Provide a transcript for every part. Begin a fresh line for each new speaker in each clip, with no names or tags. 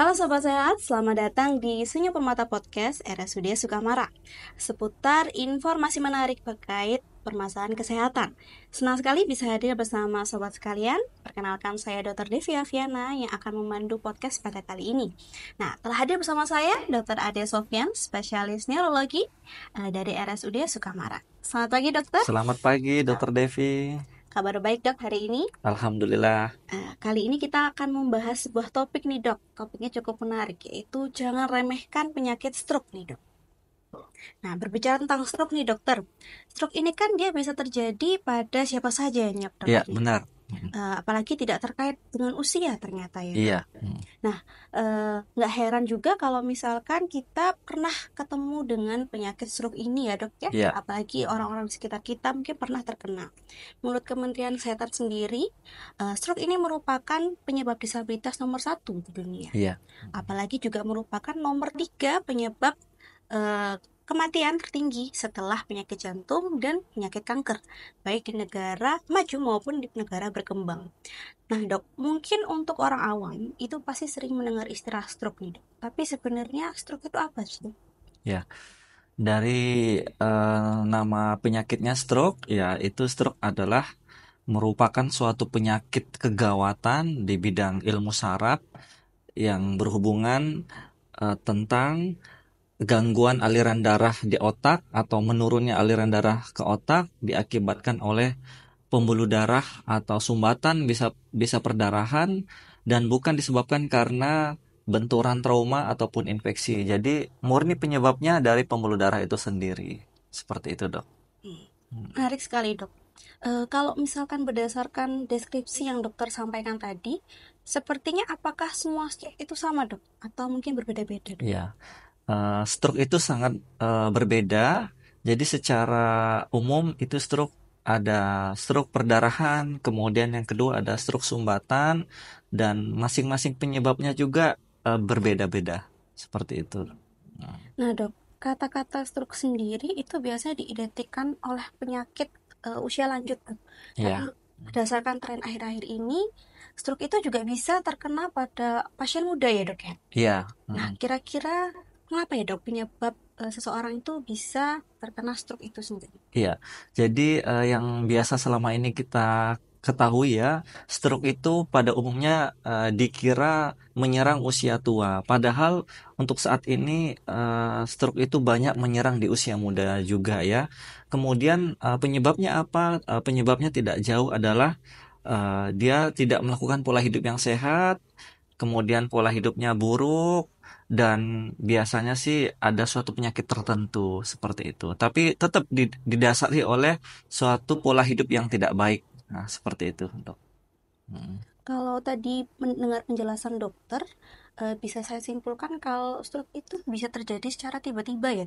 Halo Sobat Sehat, selamat datang di Senyum Permata Podcast RSUD Sukamara seputar informasi menarik terkait permasalahan kesehatan. Senang sekali bisa hadir bersama sobat sekalian. Perkenalkan saya Dr. Devi Aviana yang akan memandu podcast pada kali ini. Nah, telah hadir bersama saya Dr. Ade Sofyan, spesialis neurologi dari RSUD Sukamara. Selamat pagi dokter.
Selamat pagi, Dokter Devi.
Kabar baik dok hari ini?
Alhamdulillah.
Kali ini kita akan membahas sebuah topik nih dok. Topiknya cukup menarik, yaitu jangan remehkan penyakit stroke nih dok. Nah, berbicara tentang stroke nih dokter. Stroke ini kan dia bisa terjadi pada siapa saja ya
Ya,
dokter.
benar.
Apalagi tidak terkait dengan usia ternyata ya.
Iya.
Nah, nggak heran juga kalau misalkan kita pernah ketemu dengan penyakit stroke ini ya dok ya.
Iya.
Apalagi orang-orang di sekitar kita mungkin pernah terkena. Menurut Kementerian Kesehatan sendiri, stroke ini merupakan penyebab disabilitas nomor 1 di dunia.
Iya.
Apalagi juga merupakan nomor 3 penyebab kematian tertinggi setelah penyakit jantung dan penyakit kanker, baik di negara maju maupun di negara berkembang. Nah dok, mungkin untuk orang awam itu pasti sering mendengar istilah stroke nih dok. Tapi sebenarnya stroke itu apa sih?
Ya. Dari nama penyakitnya stroke, ya itu stroke adalah merupakan suatu penyakit kegawatan di bidang ilmu saraf yang berhubungan tentang gangguan aliran darah di otak atau menurunnya aliran darah ke otak diakibatkan oleh pembuluh darah atau sumbatan, bisa perdarahan, dan bukan disebabkan karena benturan trauma ataupun infeksi. Jadi murni penyebabnya dari pembuluh darah itu sendiri. Seperti itu, Dok.
Menarik sekali dok. Kalau misalkan berdasarkan deskripsi yang dokter sampaikan tadi, sepertinya apakah semua stroke itu sama dok? Atau mungkin berbeda-beda dok?
Ya, stroke itu sangat berbeda. Jadi secara umum itu stroke ada stroke perdarahan, kemudian yang kedua ada stroke sumbatan, dan masing-masing penyebabnya juga berbeda-beda. Seperti itu.
Nah dok, kata-kata stroke sendiri itu biasanya diidentikan oleh penyakit usia lanjut dok. Tapi
Ya,
berdasarkan tren akhir-akhir ini, stroke itu juga bisa terkena pada pasien muda ya dok ya.
iya.
Nah kira-kira kenapa ya dok penyebab seseorang itu bisa terkena stroke itu sendiri?
Iya, jadi yang biasa selama ini kita ketahui ya, stroke itu pada umumnya dikira menyerang usia tua. Padahal untuk saat ini stroke itu banyak menyerang di usia muda juga ya. Kemudian penyebabnya apa? Penyebabnya tidak jauh adalah dia tidak melakukan pola hidup yang sehat, kemudian pola hidupnya buruk, dan biasanya sih ada suatu penyakit tertentu seperti itu. Tapi tetap didasari oleh suatu pola hidup yang tidak baik. Nah, seperti itu, Dok. Hmm.
Kalau tadi mendengar penjelasan dokter, bisa saya simpulkan kalau stroke itu bisa terjadi secara tiba-tiba ya.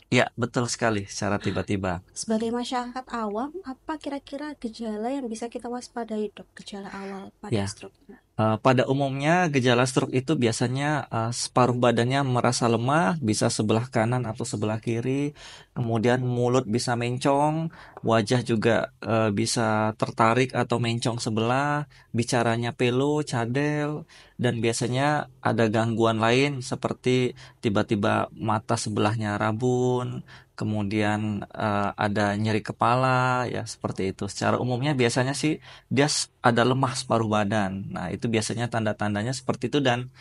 Ya, betul sekali, secara tiba-tiba.
Sebagai masyarakat awam, apa kira-kira gejala yang bisa kita waspadai dok? Gejala awal pada
Ya,
stroke.
pada umumnya gejala stroke itu biasanya separuh badannya merasa lemah, bisa sebelah kanan atau sebelah kiri, kemudian mulut bisa mencong, wajah juga bisa tertarik atau mencong sebelah, bicaranya pelo, cadel, dan biasanya ada gangguan lain seperti tiba-tiba mata sebelahnya rabun, kemudian ada nyeri kepala, ya seperti itu. Secara umumnya biasanya sih dia ada lemah separuh badan. Nah, itu biasanya tanda-tandanya seperti itu, dan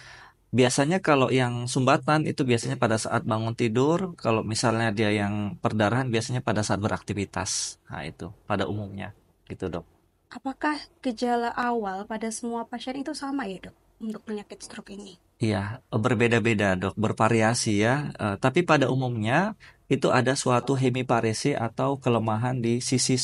biasanya kalau yang sumbatan itu biasanya pada saat bangun tidur, kalau misalnya dia yang perdarahan biasanya pada saat beraktivitas. Nah, itu pada umumnya gitu, Dok.
Apakah gejala awal pada semua pasien itu sama ya dok untuk penyakit stroke ini?
Iya, berbeda-beda, Dok, bervariasi ya. Tapi pada umumnya itu ada suatu hemiparesi atau kelemahan di sisi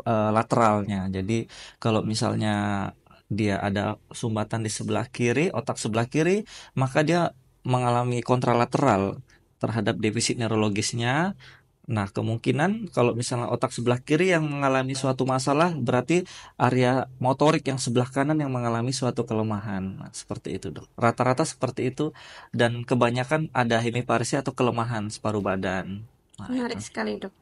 lateralnya. Jadi kalau misalnya dia ada sumbatan di sebelah kiri, otak sebelah kiri, maka dia mengalami kontralateral terhadap defisit neurologisnya. Nah, kemungkinan kalau misalnya otak sebelah kiri yang mengalami suatu masalah, berarti area motorik yang sebelah kanan yang mengalami suatu kelemahan. Nah, seperti itu, Dok. Rata-rata seperti itu, dan kebanyakan ada hemiparesia atau kelemahan separuh badan. Nah, itu.
Menarik sekali dok.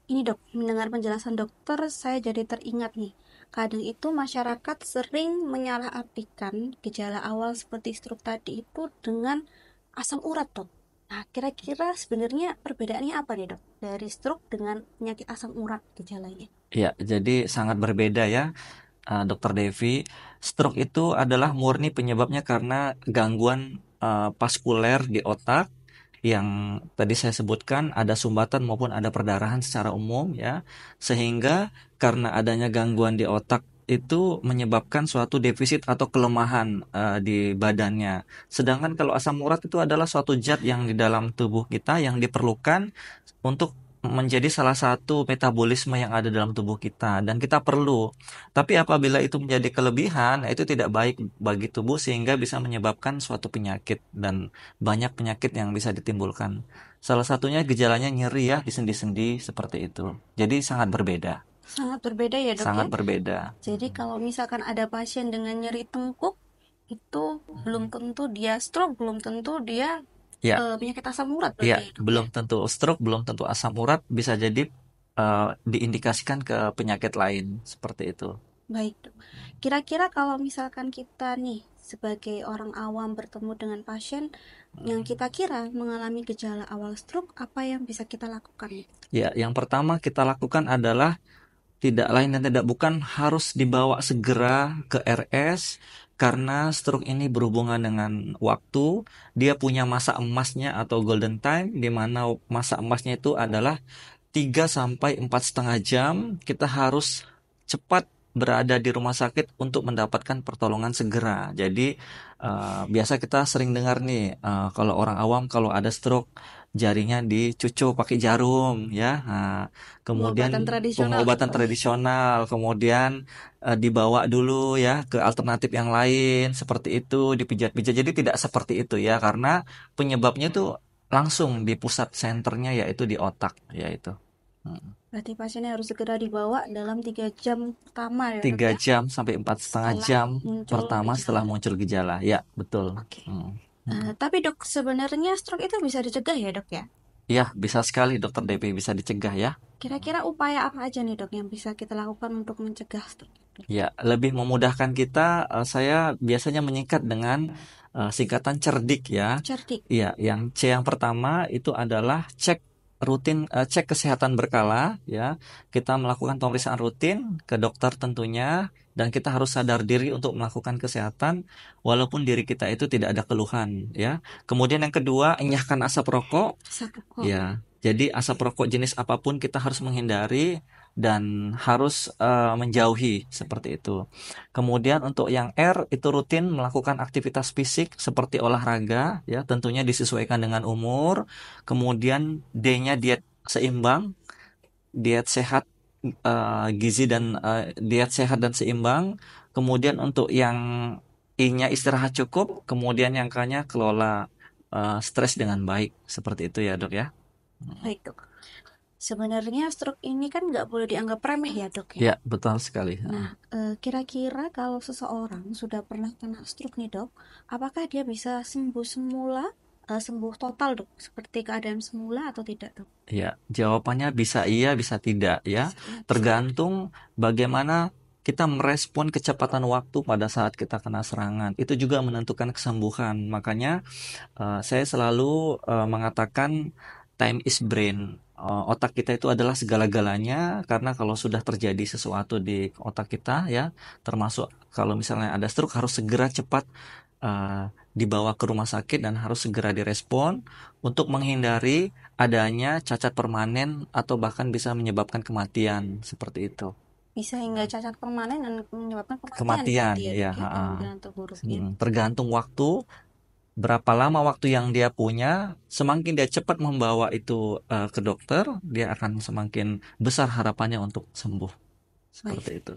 Ini dok, mendengar penjelasan dokter, saya jadi teringat nih. kadang itu masyarakat sering menyalahartikan gejala awal seperti stroke tadi itu dengan asam urat, Dok. Nah, kira-kira sebenarnya perbedaannya apa nih, Dok? Dari stroke dengan penyakit asam urat gejalanya.
Ya, jadi sangat berbeda ya, Dokter Devi. Stroke itu adalah murni penyebabnya karena gangguan vaskuler di otak yang tadi saya sebutkan, ada sumbatan maupun ada perdarahan secara umum ya, sehingga karena adanya gangguan di otak itu menyebabkan suatu defisit atau kelemahan di badannya. Sedangkan kalau asam urat itu adalah suatu zat yang di dalam tubuh kita yang diperlukan untuk menjadi salah satu metabolisme yang ada dalam tubuh kita dan kita perlu. Tapi apabila itu menjadi kelebihan, itu tidak baik bagi tubuh sehingga bisa menyebabkan suatu penyakit dan banyak penyakit yang bisa ditimbulkan. Salah satunya gejalanya nyeri ya di sendi-sendi seperti itu. Jadi sangat berbeda.
Sangat berbeda ya, Dok
Sangat
ya.
berbeda.
Jadi kalau misalkan ada pasien dengan nyeri tengkuk, itu belum tentu dia stroke, belum tentu dia
Ya,
penyakit asam urat
ya,
berarti ya, Dok ya.
belum tentu stroke, belum tentu asam urat, bisa jadi diindikasikan ke penyakit lain seperti itu.
Baik, Dok. Kira-kira kalau misalkan kita nih sebagai orang awam bertemu dengan pasien yang kita kira mengalami gejala awal stroke, apa yang bisa kita lakukan?
Ya, yang pertama kita lakukan adalah tidak lain dan tidak bukan harus dibawa segera ke RS karena stroke ini berhubungan dengan waktu. Dia punya masa emasnya atau golden time di mana masa emasnya itu adalah 3 sampai 4,5 jam. Kita harus cepat berada di rumah sakit untuk mendapatkan pertolongan segera. Jadi biasa kita sering dengar nih kalau orang awam kalau ada stroke jarinya dicucuk pakai jarum ya. Nah,
Pengobatan
kemudian
tradisional ya,
pengobatan
Pak ya.
tradisional, kemudian dibawa dulu ya ke alternatif yang lain seperti itu, dipijat-pijat. Jadi tidak seperti itu ya karena penyebabnya tuh langsung di pusat senternya yaitu di otak yaitu.
Berarti pasiennya harus segera dibawa dalam 3 jam pertama ya, Dok
3
ya,
jam sampai 4,5 jam
setelah muncul
pertama setelah
gejala.
muncul gejala. Ya, betul.
Oke.
Hmm. Hmm.
Tapi Dok, sebenarnya stroke itu bisa dicegah ya, Dok ya?
Ya, bisa sekali Dokter DP bisa dicegah ya.
Kira-kira upaya apa aja nih, Dok, yang bisa kita lakukan untuk mencegah stroke?
Ya, lebih memudahkan kita, saya biasanya menyingkat dengan singkatan cerdik ya.
Cerdik.
Iya, yang C yang pertama itu adalah cek rutin, cek kesehatan berkala ya. Kita melakukan pemeriksaan rutin ke dokter tentunya dan kita harus sadar diri untuk melakukan kesehatan walaupun diri kita itu tidak ada keluhan ya. Kemudian yang kedua, enyahkan asap rokok.
Asap rokok.
Ya, jadi asap rokok jenis apapun kita harus menghindari dan harus menjauhi seperti itu. Kemudian untuk yang R itu rutin melakukan aktivitas fisik seperti olahraga, ya tentunya disesuaikan dengan umur. Kemudian D-nya diet seimbang, diet sehat, gizi dan diet sehat dan seimbang. Kemudian untuk yang I-nya istirahat cukup, kemudian yang K-nya kelola stres dengan baik, seperti itu ya dok ya.
Baik, Dok. Sebenarnya stroke ini kan nggak boleh dianggap remeh ya, Dok ya.
Ya, betul sekali.
Nah, kira-kira kalau seseorang sudah pernah kena stroke nih, Dok, apakah dia bisa sembuh semula, sembuh total, Dok, seperti keadaan semula atau tidak, Dok?
Ya, jawabannya bisa iya, bisa tidak ya.
Bisa ya, bisa.
Tergantung bagaimana kita merespon kecepatan waktu pada saat kita kena serangan. Itu juga menentukan kesembuhan. Makanya saya selalu mengatakan time is brain. Otak kita itu adalah segala-galanya karena kalau sudah terjadi sesuatu di otak kita ya, termasuk kalau misalnya ada stroke harus segera cepat dibawa ke rumah sakit dan harus segera direspon untuk menghindari adanya cacat permanen atau bahkan bisa menyebabkan kematian seperti itu.
Bisa hingga cacat permanen dan menyebabkan kematian
Kematian
berarti ya,
ya,
Dok ya, kemungkinan terburuknya.
tergantung waktu berapa lama waktu yang dia punya, semakin dia cepat membawa itu ke dokter, dia akan semakin besar harapannya untuk sembuh. Seperti
Baik.
itu.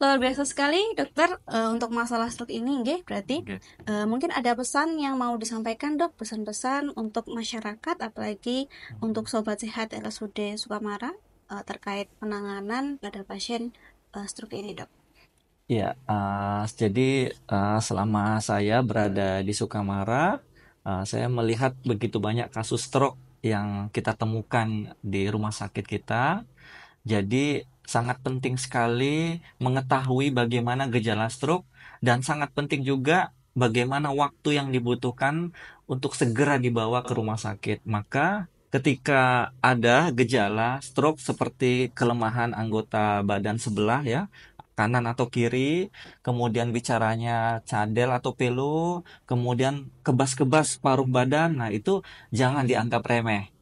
Luar biasa sekali, Dokter, untuk masalah stroke ini, nggih, berarti
Oke.
mungkin ada pesan yang mau disampaikan, Dok, pesan-pesan untuk masyarakat, apalagi untuk Sobat Sehat RSUD Sukamara terkait penanganan pada pasien stroke ini, Dok.
Ya, jadi selama saya berada di Sukamara, saya melihat begitu banyak kasus stroke yang kita temukan di rumah sakit kita. Jadi Sangat penting sekali mengetahui bagaimana gejala stroke dan sangat penting juga bagaimana waktu yang dibutuhkan untuk segera dibawa ke rumah sakit. Maka ketika ada gejala stroke seperti kelemahan anggota badan sebelah ya, kanan atau kiri, kemudian bicaranya cadel atau pilu, kemudian kebas-kebas paruh badan, nah itu jangan dianggap remeh,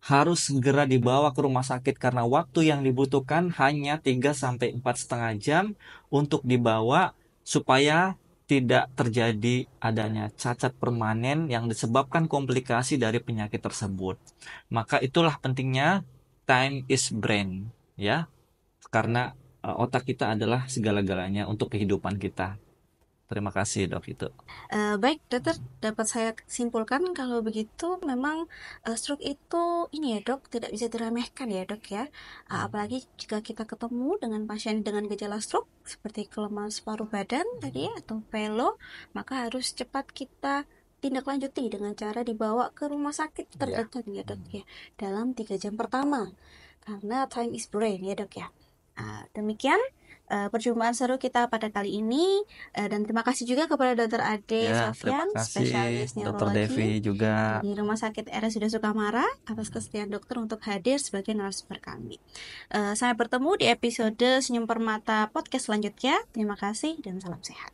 harus segera dibawa ke rumah sakit karena waktu yang dibutuhkan hanya 3 sampai 4,5 jam untuk dibawa supaya tidak terjadi adanya cacat permanen yang disebabkan komplikasi dari penyakit tersebut. Maka itulah pentingnya time is brain, ya, karena otak kita adalah segala-galanya untuk kehidupan kita. Terima kasih, Dok, itu.
Baik, dokter, dapat saya simpulkan kalau begitu memang stroke itu ini ya dok, tidak bisa diremehkan ya dok ya. Apalagi jika kita ketemu dengan pasien dengan gejala stroke seperti kelemahan separuh badan tadi ya, atau velo, maka harus cepat kita tindak lanjuti dengan cara dibawa ke rumah sakit terdekat ya dok ya, dalam 3 jam pertama. Karena time is brain ya dok ya. Demikian perjumpaan seru kita pada kali ini. Dan terima kasih juga kepada Dr. Ade
Ya, terima
Sofyan,
kasih,
spesialis
Dokter Devi
neurologi
juga.
di Rumah Sakit RSUD Sukamara, atas kesediaan dokter untuk hadir sebagai narasumber kami. Sampai bertemu di episode Senyum Permata podcast selanjutnya. Terima kasih dan salam sehat.